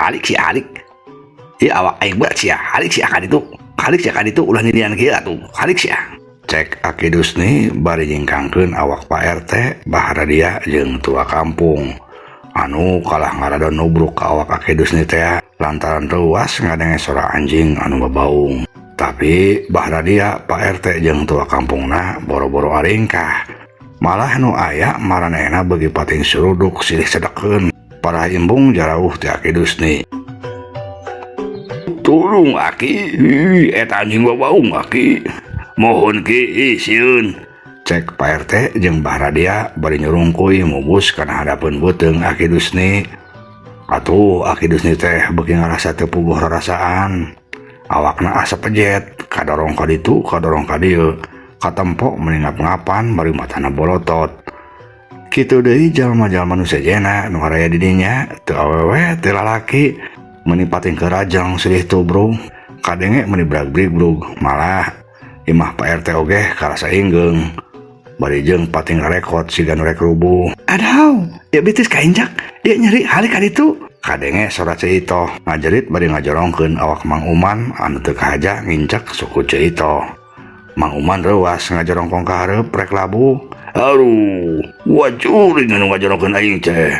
alik si alik ieu awak aing berat sia alik si akan itu ulah nidian kieu atuh alik sia. Cek Aki Dusni bari nyingkangkeun awak Pak RT Baharadia jeung tua kampung anu kalah ngaradon nubruk ka awak Aki Dusni teh lantaran ruas ngadenge suara anjing anu babaung. Tapi Baharadia Pak RT jeung tua kampungna boro-boro aringkah malah nu aya maranehna beuki pating suruduk silih sedekeun para imbung jarauh ti Aki Dusni. Tulung Aki, eta anjing babaung Aki. Mohon ki sieun. Cek Pak RT jeung Baharadia bari nyurungkuy mubus kana hadapeun beuteung Aki Dusni. Atuh Aki Dusni teh beuki ngarasa teu puguh rarasaan. Awakna asa pejet, kadorong ka ditu, kadorong ka dieu. Katempo meuni ngap-ngapan bari matana bolotot. Kitu deui jalma-jalma nu sejena nu haraya di dinya teu awewe teu lalaki meuni pating kerajang silih tubrung. Kadenge meuni brag-brigrug malah imah Pak RT oge karasa ingeung bari jeung pating rekot siga nu rek rubuh. Adaw, ya bitis kainjak, ya nyeri halik ka ditu. Kadenge sora Ceito ngajerit bari ngajorongkeun awak Mang Uman anu teu kahaja ngincak suku Ceito. Mang Uman reuas ngajorongkong ka hareup rek labuh. Aduh, wajuring anu ngajorongkeun aing teh.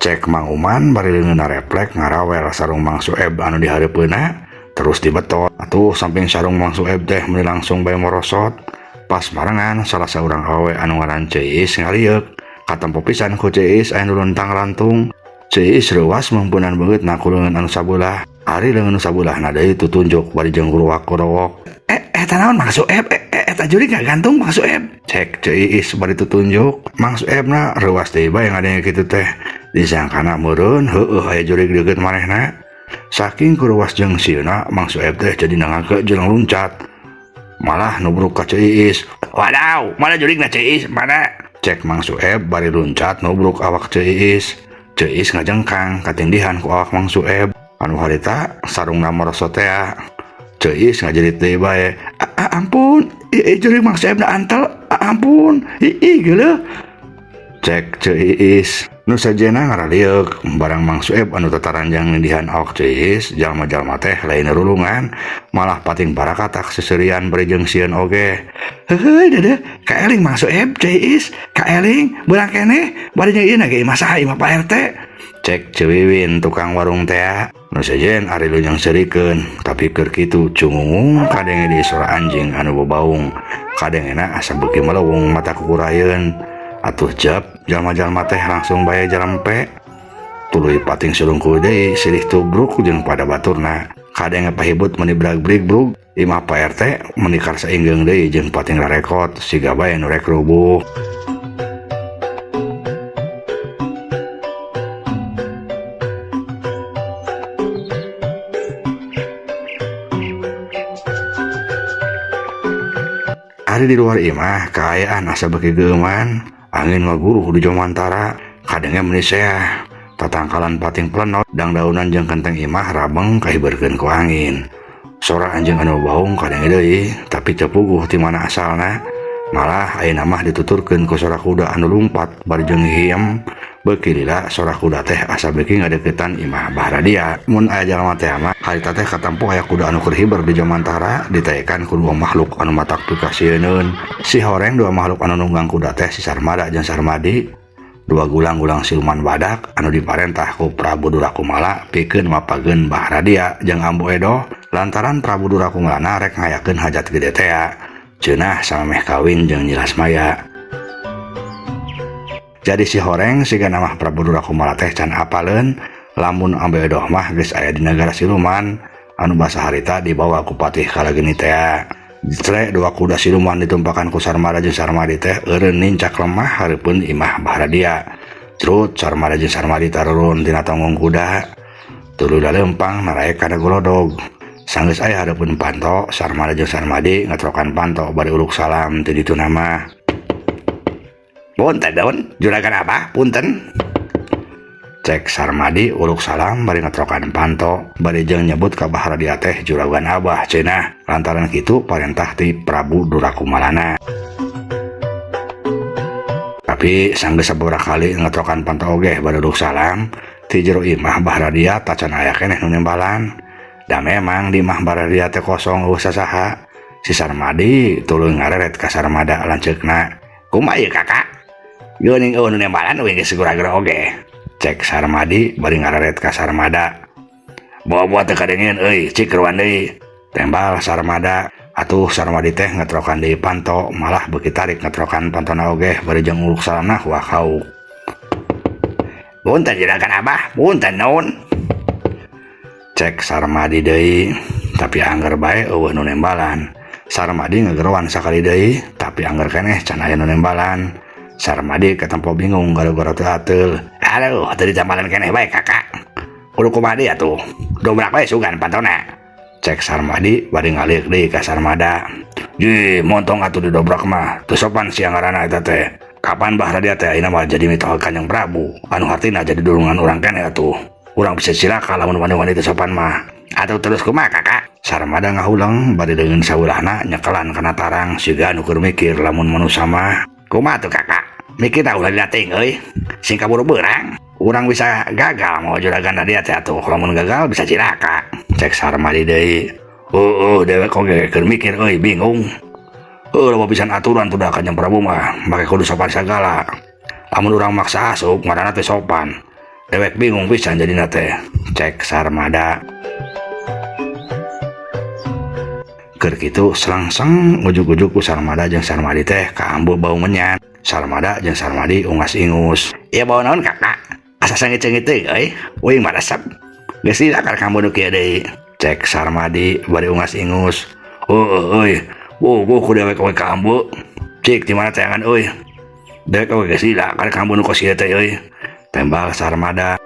Cek Mang Uman bari leungeunna refleks ngarawel sarung Mang Sueb anu di hareupeuna terus dibetot. Atuh samping sarung Mang Sueb teh meuli langsung bae morosot. Pas marengan salah saurang awewe anu ngaran Ceis ngalieuk. Katempo pisan ku Ceis aya nu luntang lantung. Ceis reuas mempunan beungeut na ku leungeun anu sabelah. Ari leungeun anu sabelahna deui tutunjuk bari jeung gruwak-growok. Eta naon Mang Sueb? Eta juri gak gantung Mang Sueb? Cek Ceis bari tutunjuk. Mang Suebna reuas deui bae ngadenge kitu teh. Disangkana meureun heueuh aya juri deukeut manehna. Saking kuruas jeung sieuna Mang Sueb teh jadi nangake jeung luncat. Malah nubruk ka Ceis. Wadaw, mana jurigna Ceis? Mana? Cek Mang Sueb bari luncat nubruk awak Ceis. Ceis ngajengkang katindihan ku awak Mang Sueb. Anu harita sarungna merosot teh. Ceis ngajerit deui bae. Ampun, jurig Mang Sueb na antel. Ampun, geuleuh. Cek Ceis nu sajena ngaralieuk barang Mang Sueb anu tataranjang nindihan awak Ceis jalma-jalma teh lain rulungan malah pating barakatak seserian bari jeung sieun oge. Heuheuy dedeh kaeling Mang Sueb Ceis kaeling beurang keneh bari jeung ieu na ge imah saha imah Pak RT. Cek Cewiwin tukang warung teh nu sejen ari lu nyang serikeun tapi keur kitu cungungung kadenge di suara anjing anu babaung kadengena asa beuki melewung mata kukurayeun. Atuh jep jalma-jalma teh langsung bae jalempe tuluy pating surungkuy deui silih tubruk jeung pada baturna. Kadenge pahibut meuni brag-brigrug imah Pak RT meuni karsa inggeung deui jeung pating rarekot siga bae nu rek rubuh. Ari di luar imah kaayaan asa beuki geuman. Angin ngaguruh di Jomantara kadenge meuni seah tatangkalan pating plenot dangdaunan jeung kenteng imah rabeng kahibeurkeun ku angin. Sora anjing anu baung kadenge deui tapi teu puguh ti mana asalna. Malah ayeuna mah dituturkeun ku sora kuda anu lumpat bari jeung hiem beuki lila sora kuda teh asa beuki ngadeuketan imah Baharadia. Mun aya jalma teh mah harita teh katempo aya kuda anu keur hiber di Jomantara ditaekan ku dua makhluk anu matak pikasieun. Si horeng dua makhluk anu nunggang kuda teh si Sarmada jeung Sarmadi. Dua gulang-gulang siluman badak anu diparentah ku Prabu Durakumala pikeun mapageun Baharadia jeung Ambu Edo lantaran Prabu Durakumala rek ngayakeun hajat gede teh ceunah samemeh kawin jeung Nyilasmaya. Jadi si horeng siga nama Prabu Durakumala teh can apaleun lamun Ambu Edo mah geus aya di negara siluman anu basa harita dibawa ku patih kalageni teh. Jre dua kuda siluman ditumpakan ku Sarmada jeung Sarmadi teh eureun nincak lemah hareupeun imah Baharadia. Trut Sarmada jeung Sarmadi tarurun tina tonggong kuda. Tuluy laleumpang naraek kana golodog. Sanggeus aya hareupeun panto, Sarmada jeung Sarmadi ngatrokan panto bari uluk salam teu ditu nama. Punten daun, juragan apa? Punten. Cek Sarmadi uluk salam bari ngatrokan panto bari jeung nyebut ka Baharadia teh juragan abah cenah lantaran kitu parentah ti Prabu Durakumalana. Tapi sanggeus sabaraha kali ngatrokan panto oge bari uluk salam Ti jero imah baharadia tacan aya keneh nu nembalan. Da memang di imah baharadia teh kosong usah saha. Si Sarmadi tuluy ngareret ka Sarmada lanceukna. Kumaha ieu kakak? Geuning nu nembalan we geus gura-gura oge. Cek Sarmadi bari ngareret ka Sarmada. Bawa teu kadengeun euy, cik keruan deui. Tembal Sarmada. Atuh Sarmadi teh ngetrokan deui panto, malah beuki tarik ngetrokan pantona oge bari jeung uluk salamna wah kauk. Punten juragan Abah, punten naon? Cek Sarmadi deui, tapi angger bae eueuh nu nembalan. Sarmadi ngagerowan sakali deui, tapi angger keneh can aya nu nembalan. Sarmadi ketempo bingung gara-gara teu ateul. Aduh, teu ditambalan keneh bae kakak. Kudu kumaha deui atuh? Dobrak bae sugan pantona. Cek Sarmadi bari ngaliuk deui ka Sarmada. Ji, montong atuh didobrak mah. Teu sopan sia ngaranna eta teh. Kapan baharadia teh ayeuna mah jadi mitoh Kanjeng Prabu. Anu hartina jadi dulungan urang keneh atuh. Urang bisa cilaka lamun wani-wani teu sopan mah. Atuh terus kumaha kakak? Sarmada ngahuleng bari deungeun saulahna nyekelan kana tarang siga anu keur mikir lamun manusia mah. Kumaha tuh kakak? Mikir tah ulah dilatih euy. Sing kaburu beurang. Urang bisa gagal mau juragan dia teh atuh. Lamun gagal bisa cilaka. Cek Sarmadi deui. Dewek oge keur mikir euy bingung. Loba pisan aturan tuh da Kanjeng Prabu mah, make kudu sopan sagala. Lamun urang maksa asup ngaranna teh sopan. Dewek bingung pisan jadina teh. Cek Sarmada. Keur kitu selangsang ujug-ujug ku Sarmada jeung Sarmadi teh ka ambu bau menyan. Sarmada jeung Sarmadi ungas ingus. Ieu bau naon kakak? Asa sangit-sangit teh euy. Uing mah resep. Geus tidak karek ambu nu kieu deui. Cek Sarmadi bari ungas ingus. Euy. Wo ku dewek oge ka ambu. Cik di mana tayangan euy. Dewek oge geus tidak karek ambu nu kos ieu teh euy. Tembal Sarmada.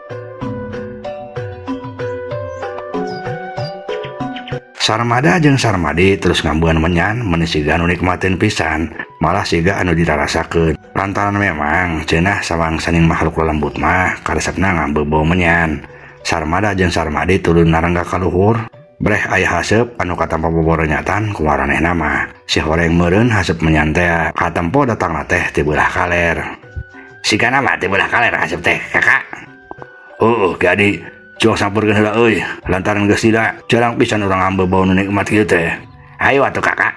Sarmada jeung Sarmadi terus ngambuan menyan meuni siga anu nikmatin pisan, malah siga anu ditarasakeun. Lantaran memang cenah sawang-saning makhluk lelembut mah karesepna ngambeu bau menyan. Sarmada jeung Sarmadi turun narangga ka luhur. Breh aya haseup anu katampo boborenyatan ku maranehna mah. Si horeng meureun haseup menyan teh katampo datangna teh ti beulah kaler. Sigana mah ti beulah kaler haseup teh, kakak. Gadi coba sampurkeun heula euy, lantaran geus tidak jarang pisan urang ambeu bau nu nikmat kieu teh. Hayu atuh kakak.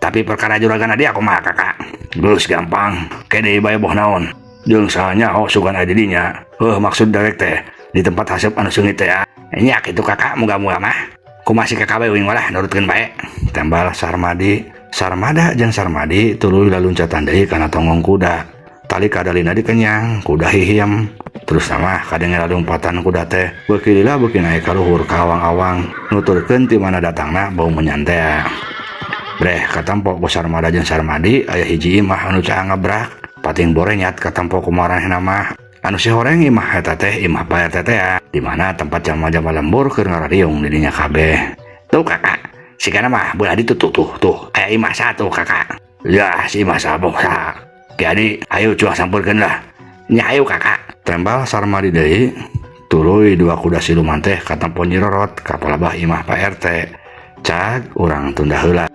Tapi perkara juragan dia kumaha kakak? Geus gampang, ke deui bae boh naon. Jeung saha nyaho sugan aya di dinya. Maksud dewek teh di tempat haseup anu seungit teh. Nya kitu kakak muga-muga mah. Kumaha si kakak bae uing walah nurutkeun bae. Tembal Sarmadi. Sarmada jeung Sarmadi tuluy laluncatan deui kana tonggong kuda. Tali kadalina dikenyang, kuda hihiem. Terus nama kadenge lompatan kuda teh beuki lila beuki naik ka luhur ka awang-awang nuturkeun ti mana datangna bau menyan teh. Breh katampo ku Sarmada jeung Sarmadi aya hiji imah anu caang ngabrak. Pating borenyat katampo ku maranehna mah. Anu si horeng imah eta teh imah Pak RT teh di mana tempat jalma-jalma lembur keur ngarariung di dinya kabeh. Tuh kakak, sigana mah beulah ditu tuh aya imah satu kakak. Ya si imah saboh sa. Jadi ayo cuah sampurkeun lah. Nya ayo kakak. Tembal Sarmadi deui tuluy dua kuda siluman teh katampo nyirorot ka palebah imah Pak RT. Cag urang tunda heula.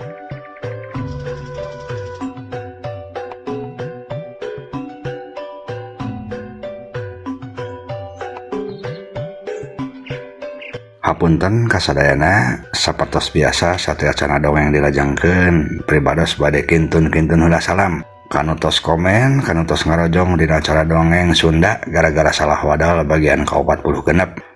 Hapunten kasadayana sapertos biasa satya acara dongeng dilajengkeun pribados bade kintun-kintun heula salam. Kanutos komen, kanutos ngarojong dina acara dongeng Sunda gara-gara salah wadal bagian ke-40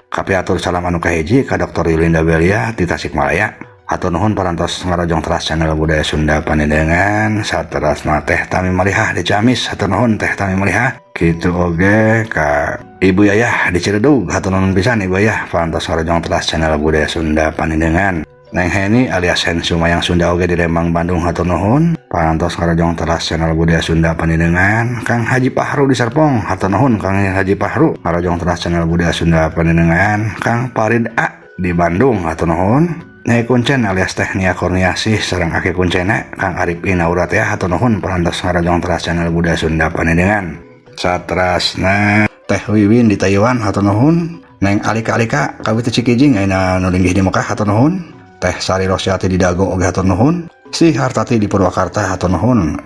Kapiatur salam anu kahiji ka Dr. Yulinda Belia di Tasikmalaya. Hatur nuhun parantos ngarojong teras channel budaya Sunda Panendengan. Saterasna teh Tami Malihah di Ciamis. Hatur nuhun teh Tami Malihah. Kitu oge ka Ibu Yayah di Ciledug. Hatur nuhun pisan Ibu Yayah parantos ngarojong teras channel budaya Sunda Panendengan. Neng Heni alias Hen Sumayang Sunda oge di Lembang Bandung hatur nuhun. Parantos ngarojong teras channel budaya Sunda Panendengan. Kang Haji Pahru di Serpong hatur nuhun Kang Haji Pahru ngarojong teras channel budaya Sunda Panendengan. Kang Parid A di Bandung hatur nuhun. Nyai Kuncen alias Teh Nia Kurniasih sareng Aki Kuncena Kang Arif Inaurat ya hatur nuhun parantos ngarojong teras channel budaya Sunda Panendengan. Satrasna Teh Wiwin di Taiwan hatur nuhun. Neng Alika kawit Cikijing ayeuna nu linggih di Mekah hatur nuhun. Teh Sari Rosyati di Dago oge hatur nuhun. Si Hartati di Purwakarta hatur nuhun.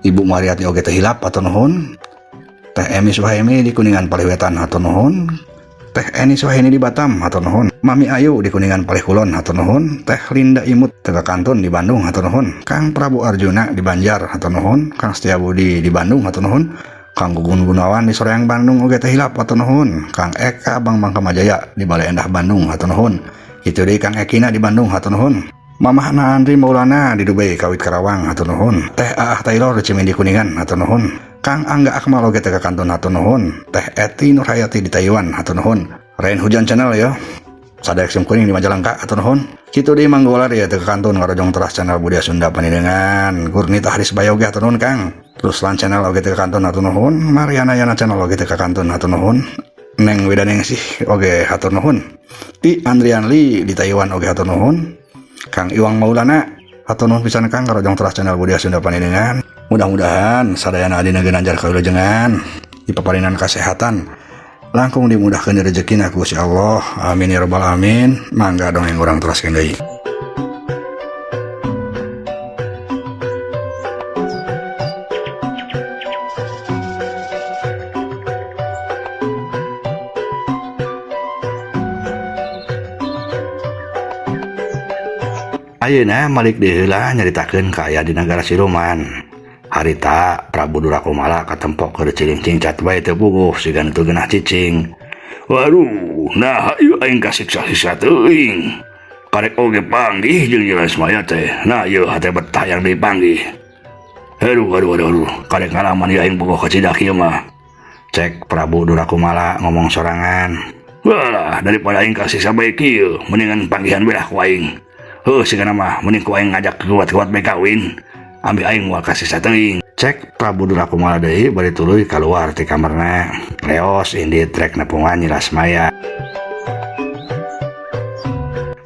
Ibu Mariati oge teh hilap hatur nuhun. Teh Emi Suhaimi di Kuningan Paliwetan hatur nuhun. Teh Eni Suhaini di Batam hatur nuhun. Mami Ayu di Kuningan Palih Kulon hatur nuhun. Teh Linda Imut Tega Kantun di Bandung hatur nuhun. Kang Prabu Arjuna di Banjar hatur nuhun. Kang Setiabudi di Bandung hatur nuhun. Kang Gugun Gunawan di Soreang Bandung oge teh hilap hatur nuhun. Kang Eka Bang Kamajaya di Balai Endah Bandung hatur nuhun. Itu deui Kang Ekina di Bandung hatur nuhun. Mamahna Andri Maulana di Dubai Kawit Karawang hatur nuhun. Teh Aah Taylor di Cimindi Kuningan hatur nuhun. Kang Angga Akmal oge teh ka Kantun hatur nuhun. Teh Eti Nurhayati di Taiwan hatur nuhun. Rain Hujan Channel ya. Sadaek Sim Kuning di Majalengka hatur nuhun. Kitu di Manggolar ya teh ka Kantun ngarojong teras channel Budaya Sunda Panidengan. Gurnita Haris Bayo oge hatur nuhun Kang. Terus Lan Channel oge teh ka Kantun hatur nuhun. Mariana Yana Channel oge teh ka Kantun hatur nuhun. Neng Wedaneng sih oge hatur nuhun. Ti Andrian Lee di Taiwan oge hatur nuhun. Kang Iwang Maulana hatur nuhun pisan Kang ngarojong teras channel Budaya Sunda Panidengan. Mudah-mudahan sadayana adina ganjar kawilujengan dipaparinan kesehatan langkung dimudahkeun rezekina ku Gusti Allah. Amin ya rabbal alamin. Mangga dongeng urang teruskeun deui. Ayeuna malik deui nyaritakeun ka aya di nagara Siluman. Harita Prabu Durakumala katempok ke cicing cat bae teu puguh sigan teu geunah cicing. Waduh, nah ieu aing kasiksa-siksa teuing. Karek oge panggih jeung Jelasmaya teh. Nah ieu hate betah yang dipanggih. Aduh, karek ngalaman ieu aing puguh kecidak ieu mah. Cek Prabu Durakumala ngomong sorangan. Walah, daripada aing kasiksa bae kieu, mendingan panggihan belah ku aing. Heuh sigana mah mending ku aing ngajak kuat-kuat bae kawin. Ambil aing moal kasih sateuing. Cek Prabu Durakumala deui bari tuluy kaluar ti kamarna. Leos indi trek nepungan Jelasmaya.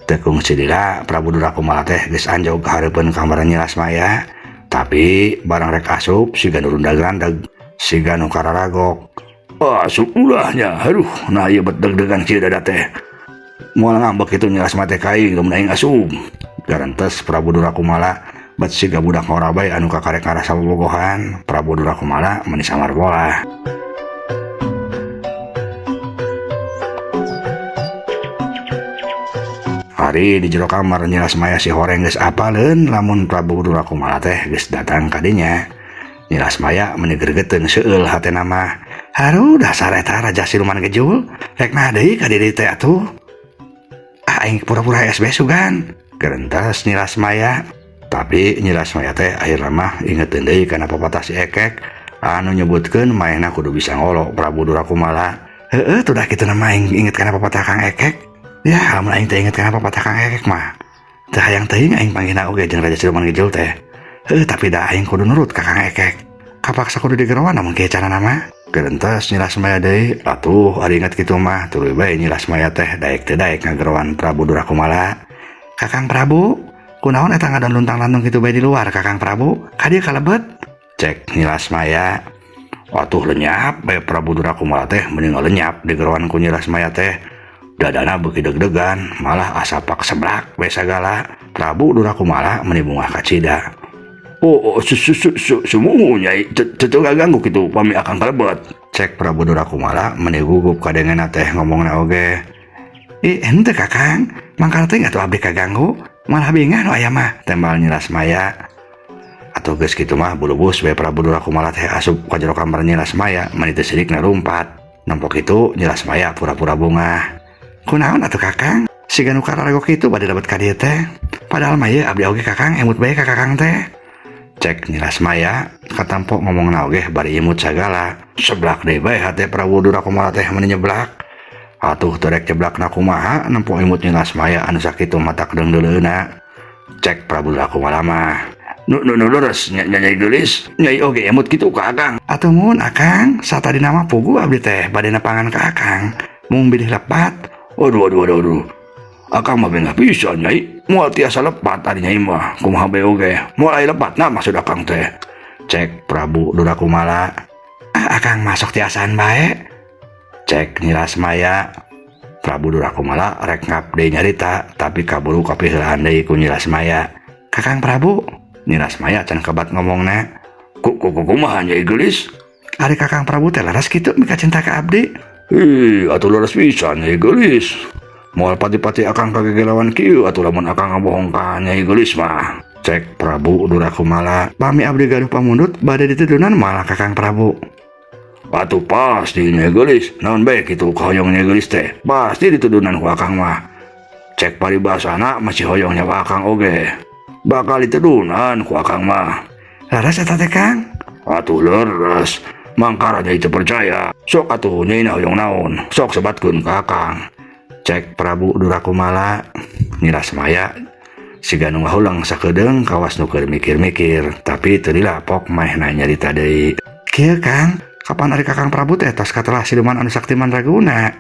Tekung sidila Prabu Durakumala teh geus anjog ka hareupeun kamar Jelasmaya. Tapi barang rek asup siga nu rundag-randag, siga nu kararagok. Asup ulahnya. Aduh, nah ieu bet deg-degan kieu dada teh. Moal ngambek kitu Jelasmaya teh ka aing lamun aing asup. Garentes Prabu Durakumala bat siga budak ngorabai anu kakarek ngarasa bobogohan. Prabu Durakumala meuni samar bola. Hari di jero kamar Jelasmaya si horeng geus apaleun lamun Prabu Durakumala teh geus datang ka dinya. Jelasmaya meuni gregeteun seueul hatena mah. Haru dasar eta raja siluman gejul, rek nah deui ka diri teh atuh. Aing pura-pura SB sugan. Gerentas Jelasmaya. Tapi Jelasmaya teh akhirna mah ingeteun deui kana pepatah si Ekek anu nyebutkeun maehna kudu bisa ngolok Prabu Durakumala. Heueuh tuh dah kitu na mah aing inget kana pepatah Kang Ekek. Ya lamun aing teh inget kana pepatah Kang Ekek mah teu hayang teuing aing panggihna oge jeung Raja Siluman Gejul teh. Heueuh tapi dah aing kudu nurut ka Kang Ekek. Kapaksa kudu digerowan namun kieu carana mah. Gerentas Jelasmaya deui atuh ari inget kitu mah tuluy bae Jelasmaya teh daek teu daek ngagerowan Prabu Durakumala. Kakang Prabu, kunaon eta ngadon luntang-lantung kitu bae di luar Kakang Prabu? Ka dieu kalebet. Cek Jelasmaya. Atuh lenyap bae Prabu Durakumala teh mending lenyap digerowan ku Jelasmaya teh. Dadana beuki deg-degan, malah asapak seblak bae sagala. Prabu Durakumala meuni bungah kacida. Sumuhu nyai teu ganggu kitu pami akan kalebet. Cek Prabu Durakumala meuni gugup kadengeuna teh ngomongna oge. Henteu Kakang, mangkal teh atuh abdi kaganggu. Malah bingan aya mah tembal Jelasmaya. Atuh geus kitu mah bulubus bae Prabu Durakumala teh asup ka jero kamar Jelasmaya meuni teu sidikna rumpat. Nampok itu Jelasmaya pura-pura bungah. Kunaon atuh Kakang? Siga nu kararagok kitu bade dapat ka dieu teh. Padahal mah ieu abdi oge Kakang emut bae ka Kakang teh. Cek Jelasmaya katampo ngomongna oge bari imut sagala. Seblak deui bae hate Prabu Durakumala teh meuni nyeblak. Atuh terek jeblakna kumaha nempo imut Jelasmaya anu sakitu matak deungdeuleuna. Cek Prabu Durakumala mah. Leres nyai gelis, nyai oge emut kitu ka Akang. Atuh mun Akang, satadina mah pugu abdi teh bade nepangan ka Akang. Mung bidih lepat. Waduh. Akang mah bengah pisan nyai. Moal tiasa lepat ari nyai mah. Kumaha bae oge. Moal aya lepatna maksud Akang teh. Cek Prabu Durakumala. Akang masuk tiasaan bae. Cek Jelasmaya. Prabu Durakumala rek ngabdi nyarita tapi kaburu kapiheulahan deui ku Jelasmaya. Kakang Prabu, Jelasmaya can kebat ngomongna. Kumaha nyai gelis? Ari Kakang Prabu teh laras kitu mika cinta ka abdi. Atuh leres pisan Nyai Gelis. Moal pati-pati akang kagegelawan kieu atuh lamun akang ngabohong ka Nyai Gelis mah. Cek Prabu Durakumala. Pami abdi gaduh pamundut bade ditudunan malah Kakang Prabu. Atuh pasti Nyai Gelis. Naon bae kitu kahoyong Nyai Gelis teh. Pasti ditudunan ku akang mah. Cek paribasana masih hoyongnya ka akang oge. Bakal ditudunan ku akang mah. Laras eta teh Kang? Atuh leres. Mangkaranya itu percaya. Sok atuh Nyai hoyong naon. Sok sebatkeun ka akang. Cek Prabu Durakumala. Niras maya siga nu ngahulang sakedeung kawas nu keur mikir-mikir, tapi teu dilapok maehna nyarita deui. Kieu Kang, kapan ari Kakang Prabu teh tos katelah siluman anu sakti mandraguna?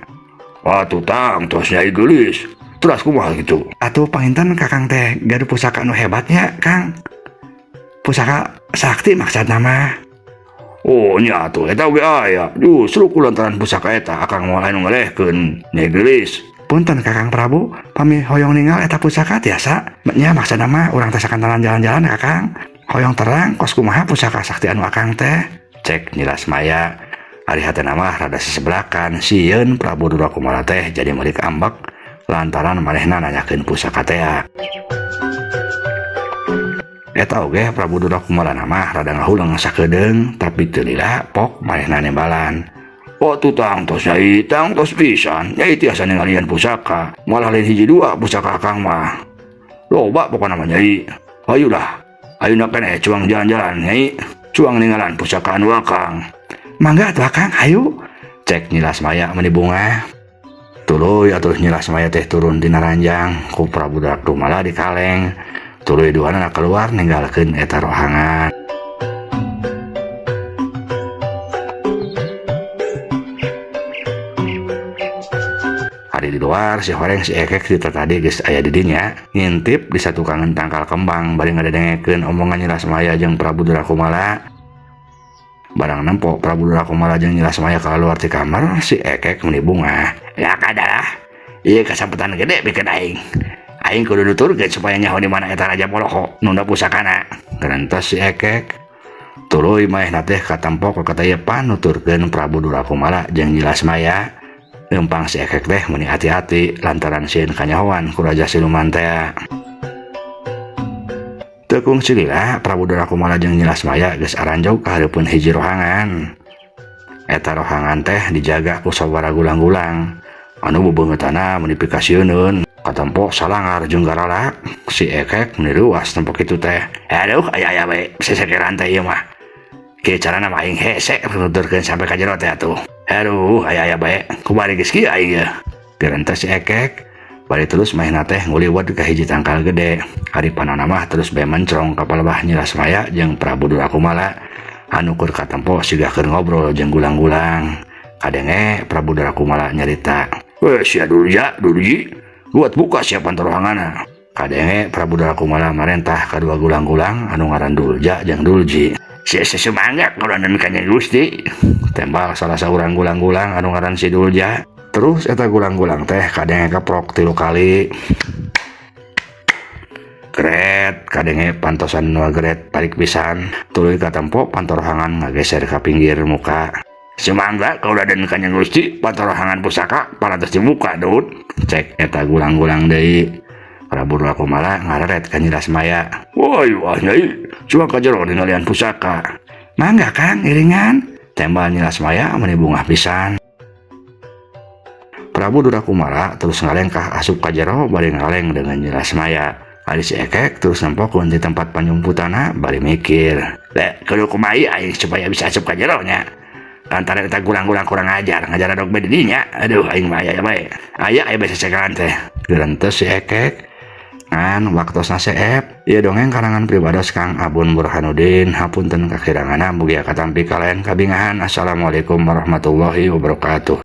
Atuh tang tos Nyai Gelis. Terus kumaha kitu? Atuh panginten Kakang teh gaduh pusaka anu hebatnya, Kang. Pusaka sakti maksudna mah. Oh nya atuh eta oge aya. Justru kulantaran pusaka eta akang moal anu ngalehkeun Nyai Gelis. Punten Kakang Prabu, pami hoyong ninggal eta pusaka tiasa. Nya maksudna mah urang teh sakantaran jalan-jalan Kakang. Hoyong terang kos kumaha pusaka sakti anu akang teh. Cek Niras Maya. Ari hatena mah rada sesebelakan sieun Prabu Durakumala teh jadi meuli ambek lantaran manehna nanyakeun pusaka teh. Eta oge Prabu Durakumala mah rada ngahulang sakedeung tapi teu dilapok manehna nembalan. Oh tuh tang tos Nyai, tang tos pisan. Nyai tiasa ningalian pusaka. Malah lain hiji dua pusaka akang mah. Loba pokona mah Nyai. Ayulah. Ayeuna keneh cuang jalan-jalan Nyai. Cuang ningalan pusaka anu akang. Mangga atuh Akang, hayu. Cek Niras Maya meuni bunga. Tuluy atuh Niras Maya teh turun dina ranjang ku Prabu Durakumala di kaleng. Tuluy duana keluar ninggalkeun eta rohangan. Di luar si Horeng si Ekek si tadi geus aya di dinya ngintip di satu kangen tangkal kembang bari ngadengekeun omongan Niras Maya jeung Prabu Durakumala. Barang nempo Prabu Durakumala jeung Niras Maya kaluar ti kamar si Ekek meuni bunga. Ya kadalah. Ieu kasampetan gede bikin aing. Aing kudu nuturkeun supaya nyaho di mana eta Raja Poloho nunda pusakana. Gerentos si Ekek. Tuluy maehna teh katempo ka katayepan nuturkeun Prabu Durakumala jeung Niras Maya. Lempang si Ekek teh meuni hati-hati lantaran sieun kanyahoan ku Raja Siluman teh. Teu kungsi lila Prabu Durakumala jeung Niras Maya geus aranjog ka hareupeun hiji rohangan. Eta rohangan teh dijaga ku sabaraha gulang-gulang. Anu bebeungeutana meuni pikasieun katempo salangar jeung garalak. Si Ekek meuni ruas tempo kitu teh. Aduh aya bae sesekeran teh ieu mah. Kieu carana mah aing hese nuturkeun sampai ka jero teh atuh. Aduh, aya bae. Kubari geus kieu aing ya. Gerentos si Ekek bari terus maehna teh nguliwet ka hiji tangkal gede. Haripanana mah terus bae mencrong ka palebah Niras Maya jeung Prabu Durakumala. Anu keur katempo siga keur ngobrol jeung gulang-gulang. Kadenge Prabu Durakumala nyarita. Weh sia Dulji, buat buka siapan rohanganna. Kadenge Prabu Durakumala marentah kadua gulang-gulang anu ngaran Dulja jeung Dulji. Sia sumangga ngoronan ka Nyai Gusti. Tembal salah saurang gulang-gulang anu ngaran si Dulja. Terus eta gulang-gulang teh kadenge keprok 3 kali. Gret, kadenge pantosan nu gret tarik pisan. Tuluy katempo pantorohangan ngageser ka pinggir muka. Semangga kauladan ka Nyai Gusti, pantorohangan pusaka parantos dibuka Dut. Cek eta gulang-gulang deui. Prabu Durakumala ngareret ka Niras Maya. Woi wah Nyai, cuma ka jero ningalian pusaka. Mangga Kang iringan. Tembal Niras Maya meuni bungah pisan. Prabu Durakumala terus ngalengkah asup ka jero bari ngaleng dengan Niras Maya. Ari si Ekek terus nempokeun di tempat panyumputana bari mikir. Kudu kumaha aing supaya bisa asup ka jero nya. Lantaran eta gulang-gulang kurang ngajar dog bae di dinya. Aduh aing mah aya bae. Aya bae sesekeran teh. Gerentos si Ekek ngan waktosna seep. Ieu dongeng karangan pribados Kang Abun Burhanuddin. Hapunten kakiranganna mugia katampi kalayan kabingahan. Assalamualaikum warahmatullahi wabarakatuh.